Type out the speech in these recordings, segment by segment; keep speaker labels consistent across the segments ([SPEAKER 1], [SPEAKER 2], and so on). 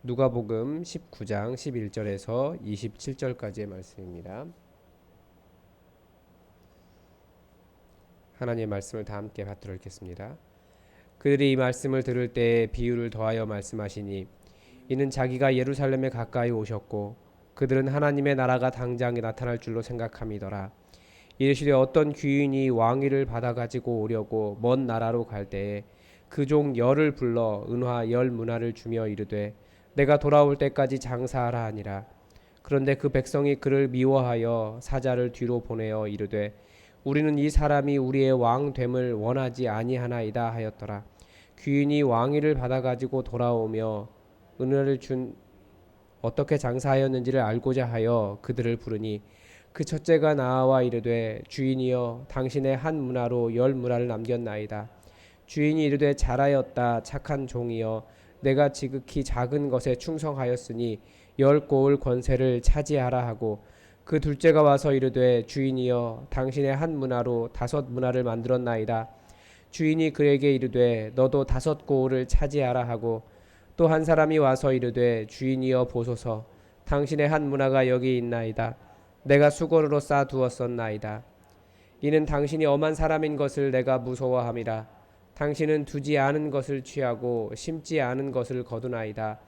[SPEAKER 1] 누가복음 19장 11절에서 27절까지의 말씀입니다. 하나님의 말씀을 다 함께 받들어 읽겠습니다. 그들이 이 말씀을 들을 때에 비유를 더하여 말씀하시니 이는 자기가 예루살렘에 가까이 오셨고 그들은 하나님의 나라가 당장에 나타날 줄로 생각함이더라. 이르시되 어떤 귀인이 왕위를 받아 가지고 오려고 먼 나라로 갈 때에 그 종 열을 불러 은화 열 문화를 주며 이르되 내가 돌아올 때까지 장사하라 하니라. 그런데 그 백성이 그를 미워하여 사자를 뒤로 보내어 이르되 우리는 이 사람이 우리의 왕 됨을 원하지 아니하나이다 하였더라. 귀인이 왕위를 받아 가지고 돌아오며 은혜를 준 어떻게 장사하였는지를 알고자 하여 그들을 부르니 그 첫째가 나와 이르되 주인이여 당신의 한 문화로 열 문화를 남겼나이다. 주인이 이르되 잘하였다 착한 종이여 내가 지극히 작은 것에 충성하였으니 열 고을 권세를 차지하라 하고 그 둘째가 와서 이르되 주인이여 당신의 한 문화로 다섯 문화를 만들었나이다. 주인이 그에게 이르되 너도 다섯 고을을 차지하라 하고 또 한 사람이 와서 이르되 주인이여 보소서 당신의 한 문화가 여기 있나이다. 내가 수고로 쌓아두었었나이다. 이는 당신이 엄한 사람인 것을 내가 무서워함이라. 당신은 두지 않은 것을 취하고 심지 않은 것을 거두나이다.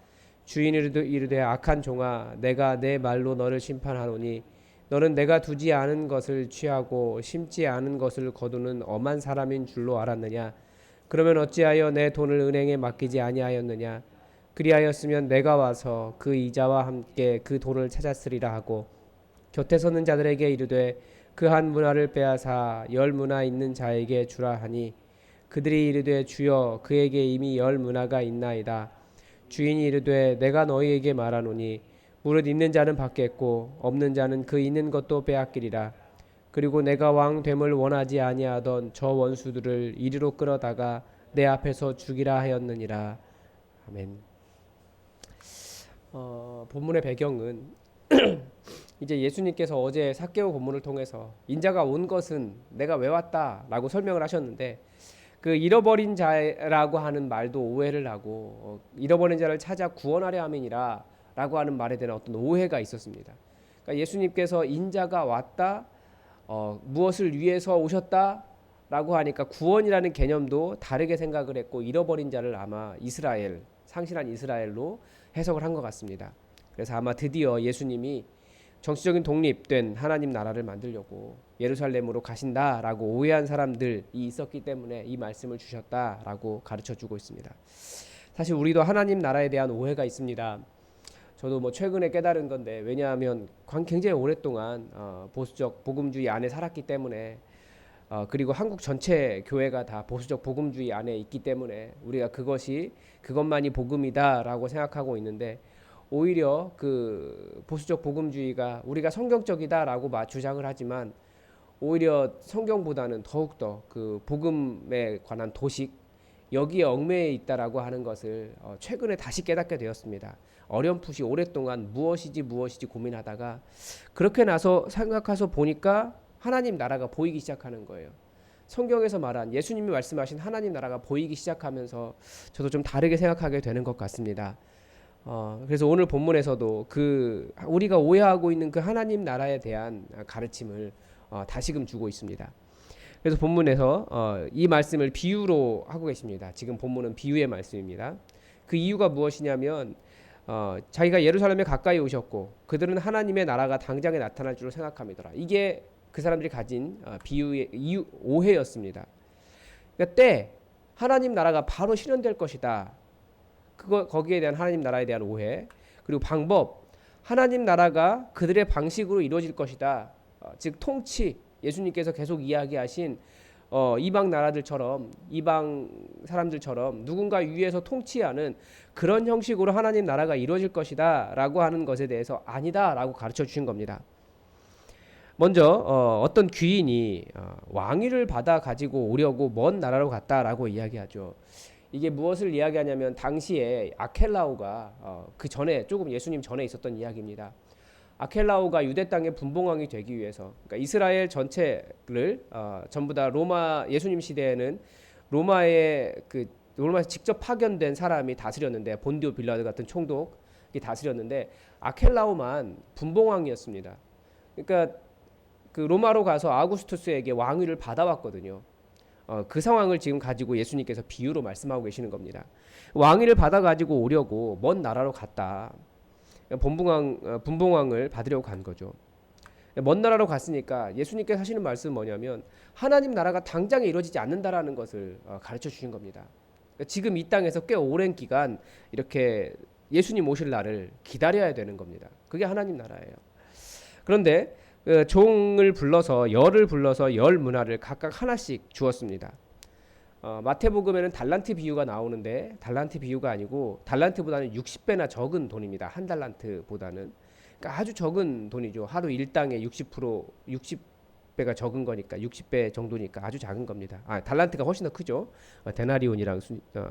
[SPEAKER 1] 주인이 이르되 악한 종아 내가 내 말로 너를 심판하노니 너는 내가 두지 않은 것을 취하고 심지 않은 것을 거두는 엄한 사람인 줄로 알았느냐. 그러면 어찌하여 내 돈을 은행에 맡기지 아니하였느냐. 그리하였으면 내가 와서 그 이자와 함께 그 돈을 찾았으리라 하고 곁에 서는 자들에게 이르되 그 한 문화를 빼앗아 열 문화 있는 자에게 주라 하니 그들이 이르되 주여 그에게 이미 열 문화가 있나이다. 주인이 이르되 내가 너희에게 말하노니 무릇 있는 자는 받겠고 없는 자는 그 있는 것도 빼앗기리라. 그리고 내가 왕 됨을 원하지 아니하던 저 원수들을 이리로 끌어다가 내 앞에서 죽이라 하였느니라. 아멘. 본문의 배경은 이제 예수님께서 어제 삭개오 본문을 통해서 인자가 온 것은 내가 왜 왔다라고 설명을 하셨는데 그 잃어버린 자라고 하는 말도 오해를 하고 잃어버린 자를 찾아 구원하려 함이니라 라고 하는 말에 대한 어떤 오해가 있었습니다. 그러니까 예수님께서 인자가 왔다 무엇을 위해서 오셨다 라고 하니까 구원이라는 개념도 다르게 생각을 했고 잃어버린 자를 아마 이스라엘 상실한 이스라엘로 해석을 한 것 같습니다. 그래서 아마 드디어 예수님이 정치적인 독립된 하나님 나라를 만들려고 예루살렘으로 가신다라고 오해한 사람들이 있었기 때문에 이 말씀을 주셨다라고 가르쳐주고 있습니다. 사실 우리도 하나님 나라에 대한 오해가 있습니다. 저도 최근에 깨달은 건데 왜냐하면 굉장히 오랫동안 보수적 복음주의 안에 살았기 때문에 그리고 한국 전체 교회가 다 보수적 복음주의 안에 있기 때문에 우리가 그것만이 복음이다라고 생각하고 있는데 오히려 그 보수적 복음주의가 우리가 성경적이다라고 주장을 하지만 오히려 성경보다는 더욱더 그 복음에 관한 도식 여기에 얽매여 있다라고 하는 것을 최근에 다시 깨닫게 되었습니다. 어렴풋이 오랫동안 무엇이지 고민하다가 그렇게 나서 생각해서 보니까 하나님 나라가 보이기 시작하는 거예요. 성경에서 말한 예수님이 말씀하신 하나님 나라가 보이기 시작하면서 저도 좀 다르게 생각하게 되는 것 같습니다. 그래서 오늘 본문에서도 그 우리가 오해하고 있는 그 하나님 나라에 대한 가르침을 다시금 주고 있습니다. 그래서 본문에서 이 말씀을 비유로 하고 계십니다. 지금 본문은 비유의 말씀입니다. 그 이유가 무엇이냐면 자기가 예루살렘에 가까이 오셨고 그들은 하나님의 나라가 당장에 나타날 줄로 생각함이더라. 이게 그 사람들이 가진 비유의 이유, 오해였습니다. 그러니까 하나님 나라가 바로 실현될 것이다. 거기에 대한 하나님 나라에 대한 오해, 그리고 방법, 하나님 나라가 그들의 방식으로 이루어질 것이다. 즉 통치, 예수님께서 계속 이야기하신 이방 나라들처럼 이방 사람들처럼 누군가 위에서 통치하는 그런 형식으로 하나님 나라가 이루어질 것이다 라고 하는 것에 대해서 아니다 라고 가르쳐 주신 겁니다. 먼저 어떤 귀인이 왕위를 받아 가지고 오려고 먼 나라로 갔다라고 이야기하죠. 이게 무엇을 이야기하냐면 당시에 아켈라오가 그 전에 조금 예수님 전에 있었던 이야기입니다. 아켈라오가 유대 땅의 분봉왕이 되기 위해서 그러니까 이스라엘 전체를 전부 다 로마 예수님 시대에는 로마에서 직접 파견된 사람이 다스렸는데 본디오 빌라도 같은 총독 다스렸는데 아켈라오만 분봉왕이었습니다. 그러니까 그 로마로 가서 아우구스투스에게 왕위를 받아왔거든요. 그 상황을 지금 가지고 예수님께서 비유로 말씀하고 계시는 겁니다. 왕위를 받아가지고 오려고 먼 나라로 갔다. 분봉왕을 받으려고 간 거죠. 먼 나라로 갔으니까 예수님께서 하시는 말씀은 뭐냐면 하나님 나라가 당장에 이루어지지 않는다라는 것을 가르쳐 주신 겁니다. 지금 이 땅에서 꽤 오랜 기간 이렇게 예수님 오실 날을 기다려야 되는 겁니다. 그게 하나님 나라예요. 그런데 종을 불러서 열 문화를 각각 하나씩 주었습니다. 마태복음에는 달란트 비유가 나오는데 달란트 비유가 아니고 달란트보다는 60배나 적은 돈입니다. 한 달란트보다는. 그러니까 아주 적은 돈이죠. 하루 일당의 60배가 적은 거니까 60배 정도니까 아주 작은 겁니다. 달란트가 훨씬 더 크죠. 데나리온이랑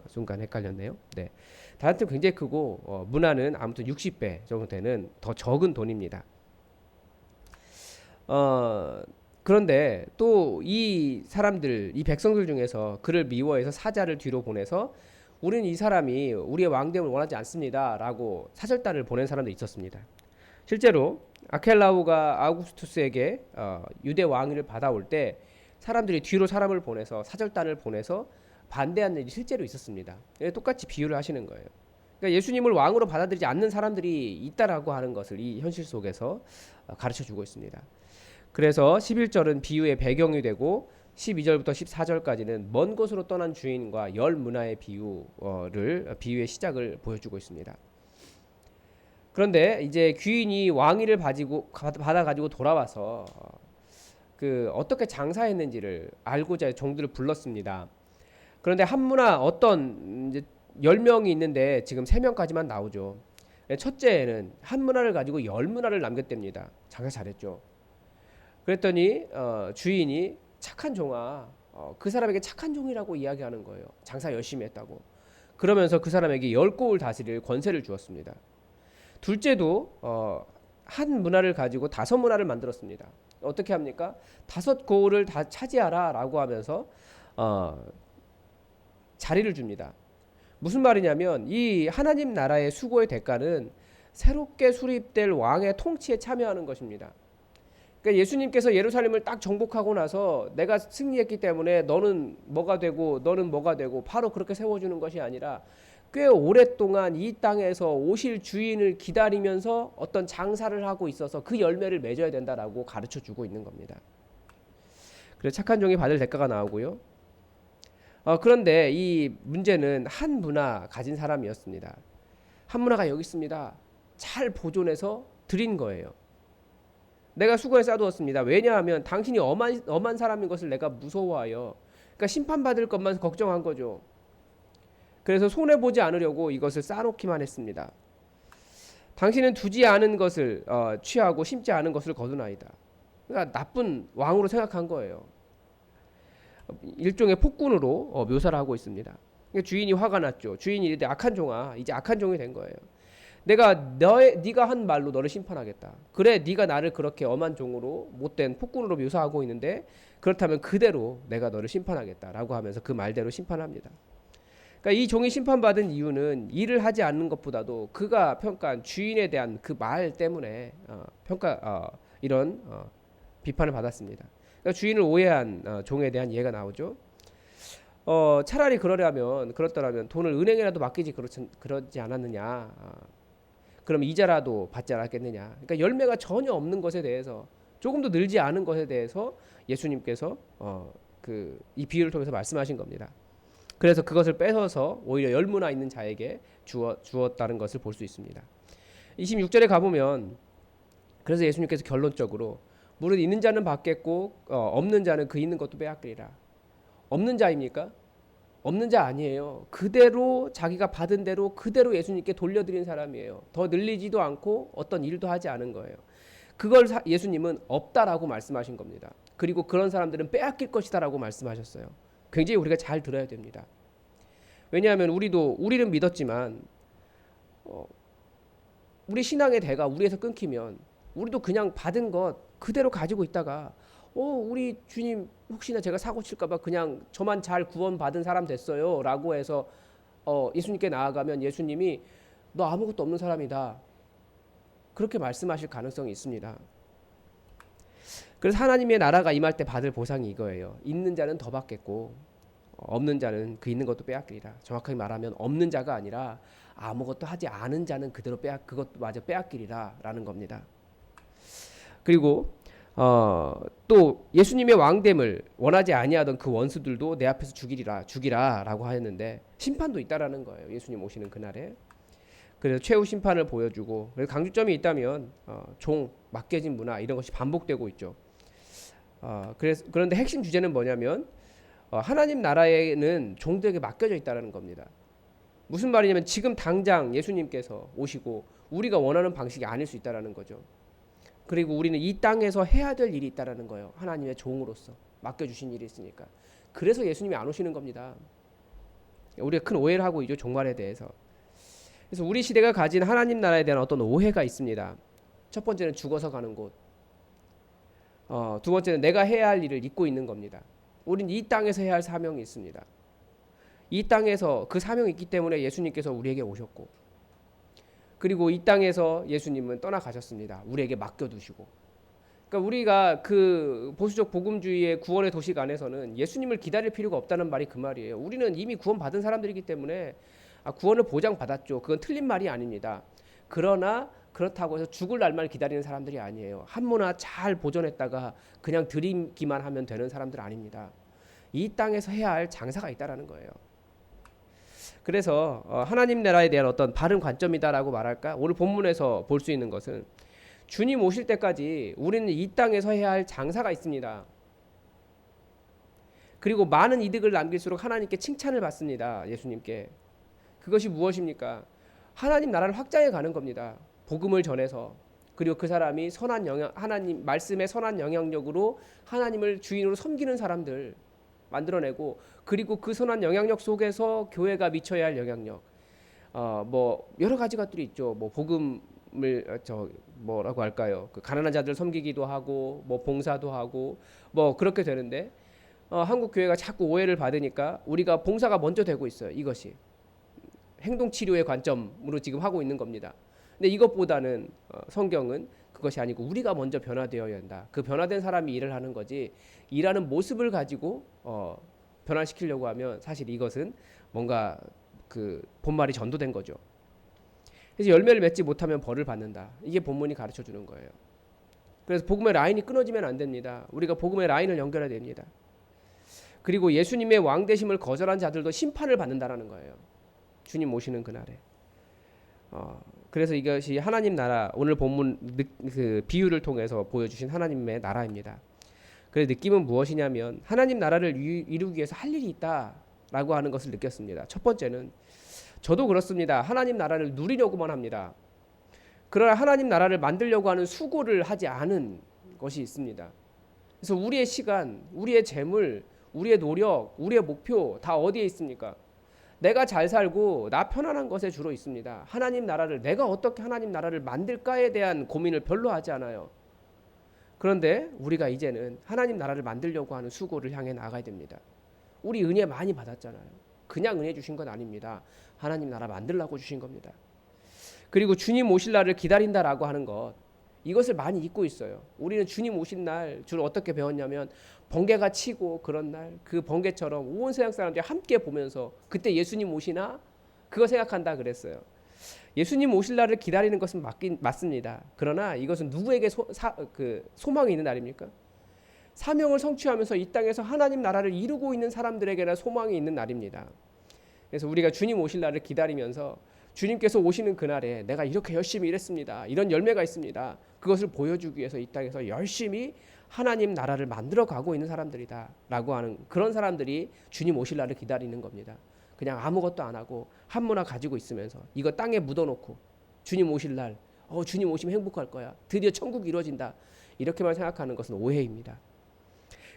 [SPEAKER 1] 순간 헷갈렸네요. 네. 달란트 굉장히 크고 문화는 아무튼 60배 정도 되는 더 적은 돈입니다. 그런데 또 이 사람들, 이 백성들 중에서 그를 미워해서 사자를 뒤로 보내서 우리는 이 사람이 우리의 왕됨을 원하지 않습니다라고 사절단을 보낸 사람도 있었습니다. 실제로 아켈라우가 아우구스투스에게 유대 왕위를 받아올 때 사람들이 뒤로 사람을 보내서 사절단을 보내서 반대한 일이 실제로 있었습니다. 똑같이 비유를 하시는 거예요. 그러니까 예수님을 왕으로 받아들이지 않는 사람들이 있다라고 하는 것을 이 현실 속에서 가르쳐 주고 있습니다. 그래서 11절은 비유의 배경이 되고 12절부터 14절까지는 먼 곳으로 떠난 주인과 열 문화의 비유의 시작을 보여주고 있습니다. 그런데 이제 귀인이 왕위를 받아가지고 돌아와서 그 어떻게 장사했는지를 알고자 종들을 불렀습니다. 그런데 한 문화 어떤 이제 10명이 있는데 지금 3명까지만 나오죠. 첫째는 한 문화를 가지고 10문화를 남겼답니다. 장사 잘했죠. 그랬더니 주인이 착한 종아, 그 사람에게 착한 종이라고 이야기하는 거예요. 장사 열심히 했다고. 그러면서 그 사람에게 10고을 다스릴 권세를 주었습니다. 둘째도 한 문화를 가지고 5문화를 만들었습니다. 어떻게 합니까? 5고을을 다 차지하라 라고 하면서 자리를 줍니다. 무슨 말이냐면 이 하나님 나라의 수고의 대가는 새롭게 수립될 왕의 통치에 참여하는 것입니다. 그러니까 예수님께서 예루살렘을 딱 정복하고 나서 내가 승리했기 때문에 너는 뭐가 되고 너는 뭐가 되고 바로 그렇게 세워주는 것이 아니라 꽤 오랫동안 이 땅에서 오실 주인을 기다리면서 어떤 장사를 하고 있어서 그 열매를 맺어야 된다라고 가르쳐 주고 있는 겁니다. 그래서 착한 종이 받을 대가가 나오고요. 그런데 이 문제는 한 문화 가진 사람이었습니다. 한 문화가 여기 있습니다. 잘 보존해서 드린 거예요. 내가 수고에 쌓아두었습니다. 왜냐하면 당신이 엄한 사람인 것을 내가 무서워하여, 그러니까 심판받을 것만 걱정한 거죠. 그래서 손해보지 않으려고 이것을 쌓아놓기만 했습니다. 당신은 두지 않은 것을 취하고 심지 않은 것을 거두나이다. 그러니까 나쁜 왕으로 생각한 거예요. 일종의 폭군으로 묘사를 하고 있습니다. 그러니까 주인이 화가 났죠. 주인이 이제 악한 종아, 이제 악한 종이 된 거예요. 내가 네가 한 말로 너를 심판하겠다. 그래, 네가 나를 그렇게 엄한 종으로 못된 폭군으로 묘사하고 있는데 그렇다면 그대로 내가 너를 심판하겠다라고 하면서 그 말대로 심판합니다. 그러니까 이 종이 심판받은 이유는 일을 하지 않는 것보다도 그가 평가한 주인에 대한 그 말 때문에 이런 비판을 받았습니다. 그러니까 주인을 오해한 종에 대한 예가 나오죠. 차라리 그렇더라면 돈을 은행에라도 맡기지 그러지 않았느냐. 그럼 이자라도 받지 않았겠느냐. 그러니까 열매가 전혀 없는 것에 대해서, 조금도 늘지 않은 것에 대해서 예수님께서 이 비유를 통해서 말씀하신 겁니다. 그래서 그것을 뺏어서 오히려 열문화 있는 자에게 주었다는 것을 볼 수 있습니다. 26절에 가보면 그래서 예수님께서 결론적으로 무릇 있는 자는 받겠고 없는 자는 그 있는 것도 빼앗기리라. 없는 자입니까? 없는 자 아니에요. 그대로 자기가 받은 대로 그대로 예수님께 돌려드린 사람이에요. 더 늘리지도 않고 어떤 일도 하지 않은 거예요. 그걸 예수님은 없다라고 말씀하신 겁니다. 그리고 그런 사람들은 빼앗길 것이다라고 말씀하셨어요. 굉장히 우리가 잘 들어야 됩니다. 왜냐하면 우리는 믿었지만 우리 신앙의 대가 우리에서 끊기면 우리도 그냥 받은 것 그대로 가지고 있다가 우리 주님 혹시나 제가 사고 칠까봐 그냥 저만 잘 구원받은 사람 됐어요 라고 해서 예수님께 나아가면 예수님이 너 아무것도 없는 사람이다. 그렇게 말씀하실 가능성이 있습니다. 그래서 하나님의 나라가 임할 때 받을 보상이 이거예요. 있는 자는 더 받겠고 없는 자는 그 있는 것도 빼앗기리라. 정확하게 말하면 없는 자가 아니라 아무것도 하지 않은 자는 그대로 그것도 마저 빼앗기리라라는 겁니다. 그리고 또 예수님의 왕됨을 원하지 아니하던 그 원수들도 내 앞에서 죽이라라고 하였는데 심판도 있다라는 거예요. 예수님 오시는 그날에. 그래서 최후 심판을 보여주고, 그래서 강조점이 있다면 종 맡겨진 문화 이런 것이 반복되고 있죠. 그런데 핵심 주제는 뭐냐면 하나님 나라에는 종들에게 맡겨져 있다는 겁니다. 무슨 말이냐면 지금 당장 예수님께서 오시고 우리가 원하는 방식이 아닐 수 있다는 거죠. 그리고 우리는 이 땅에서 해야 될 일이 있다는 거예요. 하나님의 종으로서 맡겨주신 일이 있으니까. 그래서 예수님이 안 오시는 겁니다. 우리가 큰 오해를 하고 있죠, 종말에 대해서. 그래서 우리 시대가 가진 하나님 나라에 대한 어떤 오해가 있습니다. 첫 번째는 죽어서 가는 곳. 두 번째는 내가 해야 할 일을 잊고 있는 겁니다. 우린 이 땅에서 해야 할 사명이 있습니다. 이 땅에서 그 사명이 있기 때문에 예수님께서 우리에게 오셨고, 그리고 이 땅에서 예수님은 떠나가셨습니다. 우리에게 맡겨두시고. 그러니까 우리가 그 보수적 복음주의의 구원의 도시 안에서는 예수님을 기다릴 필요가 없다는 말이 그 말이에요. 우리는 이미 구원받은 사람들이기 때문에 구원을 보장받았죠. 그건 틀린 말이 아닙니다. 그러나 그렇다고 해서 죽을 날만 기다리는 사람들이 아니에요. 한문화 잘 보존했다가 그냥 드리기만 하면 되는 사람들 아닙니다. 이 땅에서 해야 할 장사가 있다라는 거예요. 그래서 하나님 나라에 대한 어떤 바른 관점이다라고 말할까? 오늘 본문에서 볼 수 있는 것은 주님 오실 때까지 우리는 이 땅에서 해야 할 장사가 있습니다. 그리고 많은 이득을 남길수록 하나님께 칭찬을 받습니다. 예수님께. 그것이 무엇입니까? 하나님 나라를 확장해 가는 겁니다. 복음을 전해서. 그리고 그 사람이 하나님 말씀의 선한 영향력으로 하나님을 주인으로 섬기는 사람들 만들어내고, 그리고 그 선한 영향력 속에서 교회가 미쳐야 할 영향력, 뭐 여러 가지 것들이 있죠. 뭐 복음을 뭐라고 할까요? 그 가난한 자들 섬기기도 하고, 뭐 봉사도 하고, 뭐 그렇게 되는데 한국 교회가 자꾸 오해를 받으니까 우리가 봉사가 먼저 되고 있어요. 이것이 행동 치료의 관점으로 지금 하고 있는 겁니다. 근데 이것보다는 성경은 그것이 아니고 우리가 먼저 변화되어야 한다. 그 변화된 사람이 일을 하는 거지, 일하는 모습을 가지고 변화시키려고 하면 사실 이것은 뭔가 그 본말이 전도된 거죠. 그래서 열매를 맺지 못하면 벌을 받는다. 이게 본문이 가르쳐 주는 거예요. 그래서 복음의 라인이 끊어지면 안 됩니다. 우리가 복음의 라인을 연결해야 됩니다. 그리고 예수님의 왕되심을 거절한 자들도 심판을 받는다라는 거예요. 주님 오시는 그날에. 그래서 이것이 하나님 나라, 오늘 본문 그 비유를 통해서 보여주신 하나님의 나라입니다. 그래서 느낌은 무엇이냐면 하나님 나라를 이루기 위해서 할 일이 있다라고 하는 것을 느꼈습니다. 첫 번째는 저도 그렇습니다. 하나님 나라를 누리려고만 합니다. 그러나 하나님 나라를 만들려고 하는 수고를 하지 않은 것이 있습니다. 그래서 우리의 시간, 우리의 재물, 우리의 노력, 우리의 목표 다 어디에 있습니까? 내가 잘 살고 나 편안한 것에 주로 있습니다. 하나님 나라를, 내가 어떻게 하나님 나라를 만들까에 대한 고민을 별로 하지 않아요. 그런데 우리가 이제는 하나님 나라를 만들려고 하는 수고를 향해 나가야 됩니다. 우리 은혜 많이 받았잖아요. 그냥 은혜 주신 건 아닙니다. 하나님 나라 만들려고 주신 겁니다. 그리고 주님 오실 날을 기다린다라고 하는 것, 이것을 많이 잊고 있어요. 우리는 주님 오신 날 주로 어떻게 배웠냐면 번개가 치고 그런 날, 그 번개처럼 온 세상 사람들이 함께 보면서 그때 예수님 오시나? 그거 생각한다 그랬어요. 예수님 오실 날을 기다리는 것은 맞습니다. 그러나 이것은 누구에게 소망이 있는 날입니까? 사명을 성취하면서 이 땅에서 하나님 나라를 이루고 있는 사람들에게나 소망이 있는 날입니다. 그래서 우리가 주님 오실 날을 기다리면서 주님께서 오시는 그날에 내가 이렇게 열심히 일했습니다. 이런 열매가 있습니다. 그것을 보여주기 위해서 이 땅에서 열심히 하나님 나라를 만들어 가고 있는 사람들이다 라고 하는, 그런 사람들이 주님 오실 날을 기다리는 겁니다. 그냥 아무것도 안 하고 한문화 가지고 있으면서 이거 땅에 묻어놓고 주님 오실 날, 주님 오시면 행복할 거야, 드디어 천국이 이루어진다, 이렇게만 생각하는 것은 오해입니다.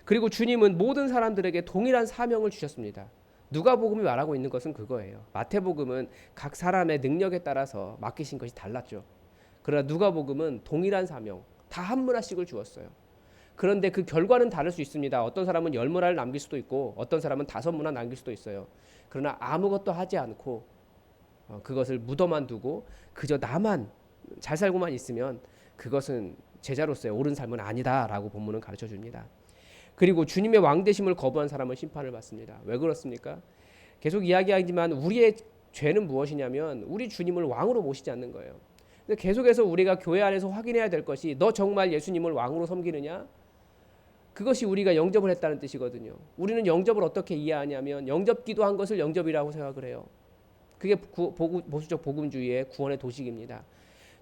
[SPEAKER 1] 그리고 주님은 모든 사람들에게 동일한 사명을 주셨습니다. 누가복음이 말하고 있는 것은 그거예요. 마태복음은 각 사람의 능력에 따라서 맡기신 것이 달랐죠. 그러나 누가복음은 동일한 사명, 다 한 문화씩을 주었어요. 그런데 그 결과는 다를 수 있습니다. 어떤 사람은 10문화를 남길 수도 있고 어떤 사람은 5문화 남길 수도 있어요. 그러나 아무것도 하지 않고 그것을 묻어만 두고 그저 나만 잘 살고만 있으면 그것은 제자로서의 옳은 삶은 아니다라고 본문은 가르쳐 줍니다. 그리고 주님의 왕되심을 거부한 사람은 심판을 받습니다. 왜 그렇습니까? 계속 이야기하지만 우리의 죄는 무엇이냐면 우리 주님을 왕으로 모시지 않는 거예요. 계속해서 우리가 교회 안에서 확인해야 될 것이 너 정말 예수님을 왕으로 섬기느냐? 그것이 우리가 영접을 했다는 뜻이거든요. 우리는 영접을 어떻게 이해하냐면 영접 기도한 것을 영접이라고 생각을 해요. 그게 보수적 복음주의의 구원의 도식입니다.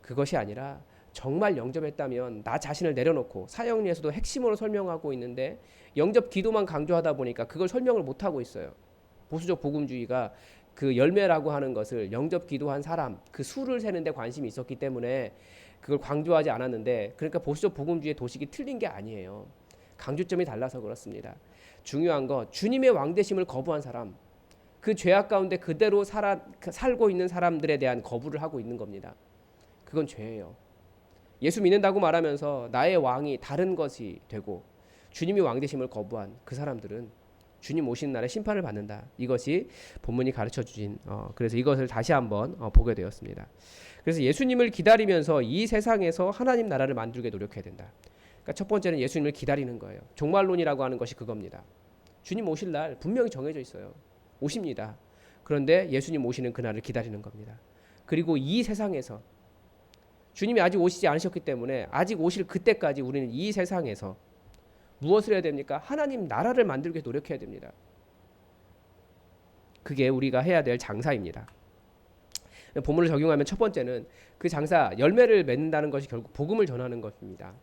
[SPEAKER 1] 그것이 아니라 정말 영접했다면 나 자신을 내려놓고 사형리에서도 핵심으로 설명하고 있는데 영접 기도만 강조하다 보니까 그걸 설명을 못하고 있어요. 보수적 복음주의가 그 열매라고 하는 것을 영접 기도한 사람 그 수를 세는데 관심이 있었기 때문에 그걸 강조하지 않았는데 그러니까 보수적 복음주의의 도식이 틀린 게 아니에요. 강조점이 달라서 그렇습니다. 중요한 거 주님의 왕되심을 거부한 사람 그 죄악 가운데 그대로 살고 있는 사람들에 대한 거부를 하고 있는 겁니다. 그건 죄예요. 예수 믿는다고 말하면서 나의 왕이 다른 것이 되고 주님이 왕되심을 거부한 그 사람들은 주님 오시는 날에 심판을 받는다. 이것이 본문이 가르쳐 주신 그래서 이것을 다시 한번 보게 되었습니다. 그래서 예수님을 기다리면서 이 세상에서 하나님 나라를 만들게 노력해야 된다. 그러니까 첫 번째는 예수님을 기다리는 거예요. 종말론이라고 하는 것이 그겁니다. 주님 오실 날 분명히 정해져 있어요. 오십니다. 그런데 예수님 오시는 그날을 기다리는 겁니다. 그리고 이 세상에서 주님이 아직 오시지 않으셨기 때문에 아직 오실 그때까지 우리는 이 세상에서 무엇을 해야 됩니까? 하나님 나라를 만들기 노력해야 됩니다. 그게 우리가 해야 될 장사입니다. 본문을 적용하면 첫 번째는 그 장사 열매를 맺는다는 것이 결국 복음을 전하는 것입니다.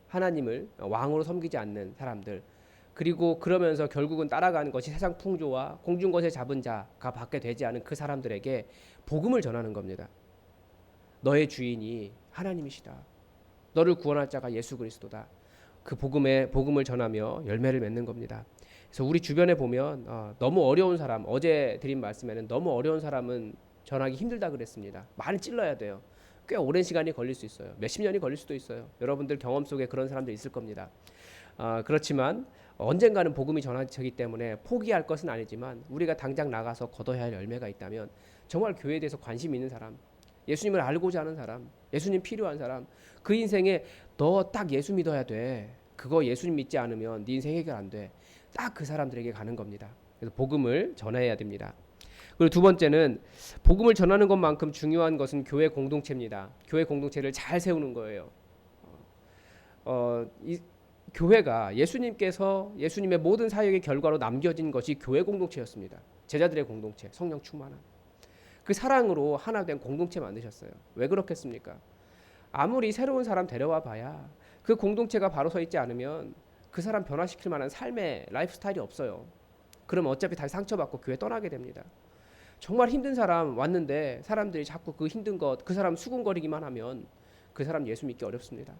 [SPEAKER 1] 하나님을 왕으로 섬기지 않는 사람들 그리고 그러면서 결국은 따라가는 것이 세상 풍조와 공중 것에 잡은 자가 받게 되지 않은 그 사람들에게 복음을 전하는 겁니다. 너의 주인이 하나님이시다. 너를 구원할 자가 예수 그리스도다. 그 복음을 전하며 열매를 맺는 겁니다. 그래서 우리 주변에 보면 너무 어려운 사람 어제 드린 말씀에는 너무 어려운 사람은 전하기 힘들다 그랬습니다. 많이 찔러야 돼요. 꽤 오랜 시간이 걸릴 수 있어요. 몇십 년이 걸릴 수도 있어요. 여러분들 경험 속에 그런 사람들 있을 겁니다. 그렇지만 언젠가는 복음이 전하기 때문에 포기할 것은 아니지만 우리가 당장 나가서 거둬야 할 열매가 있다면 정말 교회에 대해서 관심 있는 사람 예수님을 알고자 하는 사람 예수님 필요한 사람 그 인생에 너 딱 예수 믿어야 돼. 그거 예수님 믿지 않으면 네 인생 해결 안 돼. 딱 그 사람들에게 가는 겁니다. 그래서 복음을 전해야 됩니다. 그리고 두 번째는 복음을 전하는 것만큼 중요한 것은 교회 공동체입니다. 교회 공동체를 잘 세우는 거예요. 이 교회가 예수님께서 예수님의 모든 사역의 결과로 남겨진 것이 교회 공동체였습니다. 제자들의 공동체, 성령 충만한 그 사랑으로 하나 된 공동체 만드셨어요. 왜 그렇겠습니까? 아무리 새로운 사람 데려와 봐야 그 공동체가 바로 서 있지 않으면 그 사람 변화시킬 만한 삶의 라이프 스타일이 없어요. 그럼 어차피 다시 상처받고 교회 떠나게 됩니다. 정말 힘든 사람 왔는데 사람들이 자꾸 그 힘든 것, 그 사람 수군거리기만 하면 그 사람 예수 믿기 어렵습니다.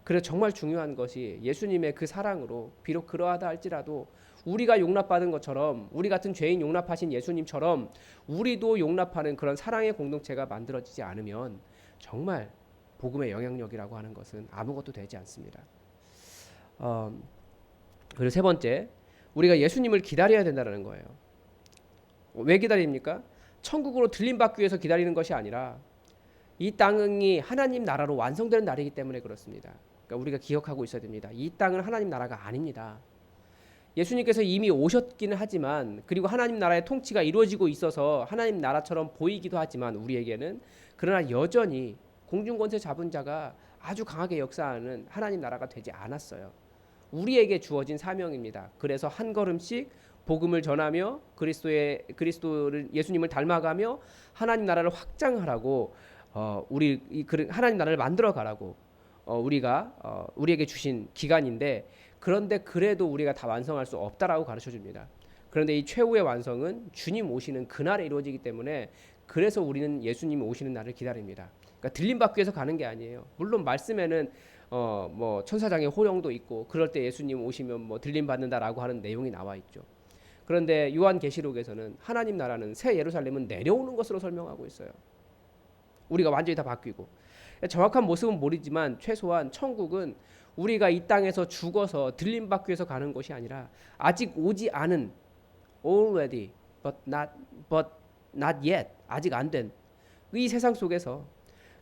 [SPEAKER 1] 그래서 정말 중요한 것이 예수님의 그 사랑으로 비록 그러하다 할지라도 우리가 용납받은 것처럼 우리 같은 죄인 용납하신 예수님처럼 우리도 용납하는 그런 사랑의 공동체가 만들어지지 않으면 정말 복음의 영향력이라고 하는 것은 아무것도 되지 않습니다. 그리고 세 번째, 우리가 예수님을 기다려야 된다는 거예요. 왜 기다립니까? 천국으로 들림받기 위해서 기다리는 것이 아니라 이 땅이 하나님 나라로 완성되는 날이기 때문에 그렇습니다. 그러니까 우리가 기억하고 있어야 됩니다. 이 땅은 하나님 나라가 아닙니다. 예수님께서 이미 오셨기는 하지만 그리고 하나님 나라의 통치가 이루어지고 있어서 하나님 나라처럼 보이기도 하지만 우리에게는 그러나 여전히 공중권세 잡은 자가 아주 강하게 역사하는 하나님 나라가 되지 않았어요. 우리에게 주어진 사명입니다. 그래서 한 걸음씩 복음을 전하며 그리스도를 예수님을 닮아가며 하나님 나라를 확장하라고 하나님 나라를 만들어 가라고 우리에게 주신 기간인데 그런데 그래도 우리가 다 완성할 수 없다라고 가르쳐 줍니다. 그런데 이 최후의 완성은 주님 오시는 그날에 이루어지기 때문에 그래서 우리는 예수님 오시는 날을 기다립니다. 그러니까 들림받기 위해서 가는 게 아니에요. 물론 말씀에는 뭐 천사장의 호령도 있고 그럴 때 예수님 오시면 뭐 들림받는다라고 하는 내용이 나와 있죠. 그런데 요한계시록에서는 하나님 나라는 새 예루살렘은 내려오는 것으로 설명하고 있어요. 우리가 완전히 다 바뀌고 정확한 모습은 모르지만 최소한 천국은 우리가 이 땅에서 죽어서 들림받기 위해서 가는 것이 아니라 아직 오지 않은 already but not yet 아직 안 된 이 세상 속에서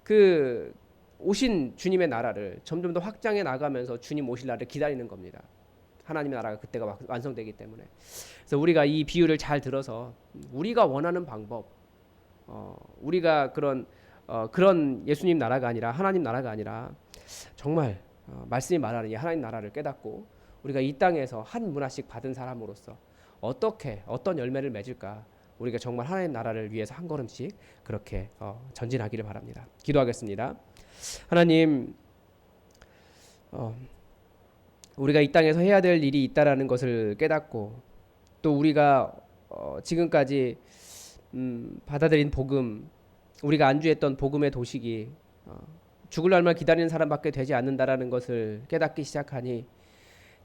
[SPEAKER 1] 그 오신 주님의 나라를 점점 더 확장해 나가면서 주님 오실 날을 기다리는 겁니다. 하나님의 나라가 그때가 완성되기 때문에. 그래서 우리가 이 비유를 잘 들어서 우리가 원하는 방법, 우리가 그런 예수님 나라가 아니라 하나님 나라가 아니라 정말 말씀이 말하는 이 하나님 나라를 깨닫고 우리가 이 땅에서 한 문화씩 받은 사람으로서 어떤 열매를 맺을까, 우리가 정말 하나님 나라를 위해서 한 걸음씩 그렇게 전진하기를 바랍니다. 기도하겠습니다. 하나님, 우리가 이 땅에서 해야 될 일이 있다라는 것을 깨닫고 또 우리가 지금까지 받아들인 복음, 우리가 안주했던 복음의 도식이 죽을 날만 기다리는 사람밖에 되지 않는다라는 것을 깨닫기 시작하니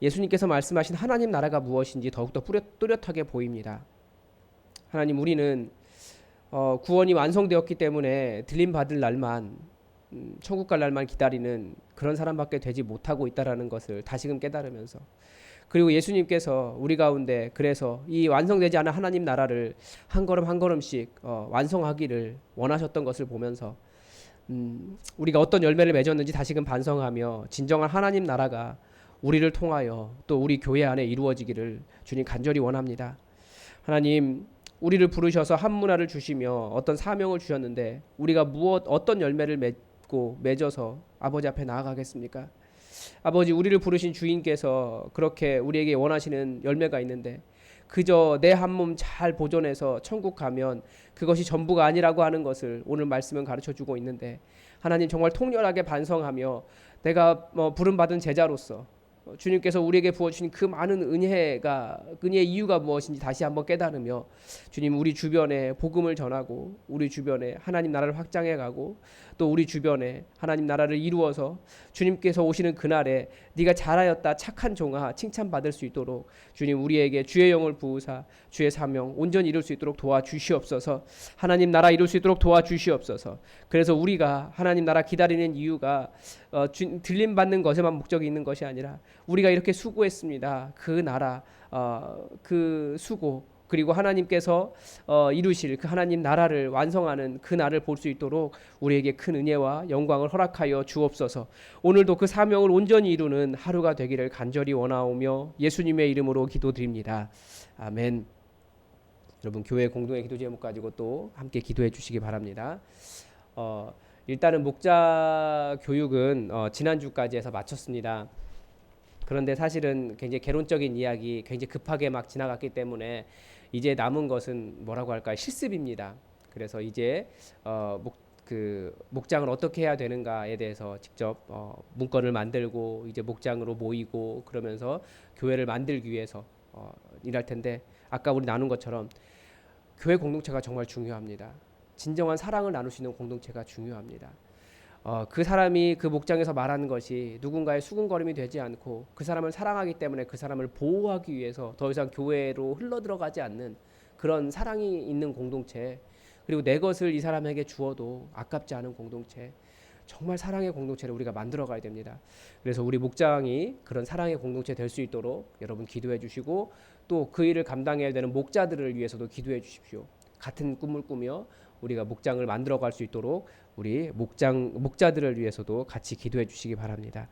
[SPEAKER 1] 예수님께서 말씀하신 하나님 나라가 무엇인지 더욱더 뚜렷하게 보입니다. 하나님, 우리는 구원이 완성되었기 때문에 들림 받을 날만, 천국 갈 날만 기다리는 그런 사람밖에 되지 못하고 있다라는 것을 다시금 깨달으면서, 그리고 예수님께서 우리 가운데 그래서 이 완성되지 않은 하나님 나라를 한 걸음 한 걸음씩 완성하기를 원하셨던 것을 보면서 우리가 어떤 열매를 맺었는지 다시금 반성하며 진정한 하나님 나라가 우리를 통하여 또 우리 교회 안에 이루어지기를 주님 간절히 원합니다. 하나님, 우리를 부르셔서 한 문화를 주시며 어떤 사명을 주셨는데 우리가 어떤 열매를 맺어서 아버지 앞에 나아가겠습니까? 아버지, 우리를 부르신 주인께서 그렇게 우리에게 원하시는 열매가 있는데 그저 내 한 몸 잘 보존해서 천국 가면 그것이 전부가 아니라고 하는 것을 오늘 말씀은 가르쳐주고 있는데, 하나님 정말 통렬하게 반성하며 내가 부름받은 제자로서 주님께서 우리에게 부어주신 그 많은 은혜의 이유가 무엇인지 다시 한번 깨달으며 주님, 우리 주변에 복음을 전하고 우리 주변에 하나님 나라를 확장해가고 또 우리 주변에 하나님 나라를 이루어서 주님께서 오시는 그날에 네가 잘하였다 착한 종아 칭찬받을 수 있도록 주님, 우리에게 주의 영을 부으사 주의 사명 온전히 이룰 수 있도록 도와주시옵소서. 하나님 나라 이룰 수 있도록 도와주시옵소서. 그래서 우리가 하나님 나라 기다리는 이유가 들림 받는 것에만 목적이 있는 것이 아니라 우리가 이렇게 수고했습니다. 그 나라, 그 수고, 그리고 하나님께서 이루실 그 하나님 나라를 완성하는 그 날을 볼 수 있도록 우리에게 큰 은혜와 영광을 허락하여 주옵소서. 오늘도 그 사명을 온전히 이루는 하루가 되기를 간절히 원하오며 예수님의 이름으로 기도드립니다. 아멘. 여러분, 교회 공동의 기도 제목 가지고 또 함께 기도해 주시기 바랍니다. 일단은 목자 교육은 지난주까지 해서 마쳤습니다. 그런데 사실은 굉장히 개론적인 이야기, 굉장히 급하게 막 지나갔기 때문에 이제 남은 것은 뭐라고 할까요? 실습입니다. 그래서 이제 목장을 어떻게 해야 되는가에 대해서 직접 문건을 만들고 이제 목장으로 모이고 그러면서 교회를 만들기 위해서 일할 텐데, 아까 우리 나눈 것처럼 교회 공동체가 정말 중요합니다. 진정한 사랑을 나눌 수 있는 공동체가 중요합니다. 그 사람이 그 목장에서 말하는 것이 누군가의 수군거림이 되지 않고 그 사람을 사랑하기 때문에 그 사람을 보호하기 위해서 더 이상 교회로 흘러들어가지 않는 그런 사랑이 있는 공동체, 그리고 내 것을 이 사람에게 주어도 아깝지 않은 공동체, 정말 사랑의 공동체를 우리가 만들어가야 됩니다. 그래서 우리 목장이 그런 사랑의 공동체 될 수 있도록 여러분 기도해 주시고 또 그 일을 감당해야 되는 목자들을 위해서도 기도해 주십시오. 같은 꿈을 꾸며 우리가 목장을 만들어갈 수 있도록 우리 목자들을 위해서도 같이 기도해 주시기 바랍니다.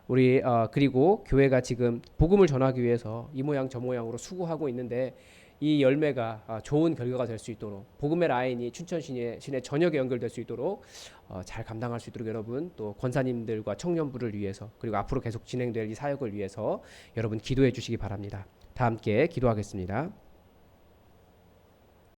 [SPEAKER 1] 우리 그리고 교회가 지금 복음을 전하기 위해서 이 모양 저 모양으로 수고하고 있는데 이 열매가 좋은 결과가 될 수 있도록 복음의 라인이 춘천시내 전역에 연결될 수 있도록 잘 감당할 수 있도록 여러분 또 권사님들과 청년부를 위해서 그리고 앞으로 계속 진행될 이 사역을 위해서 여러분 기도해 주시기 바랍니다. 다 함께 기도하겠습니다.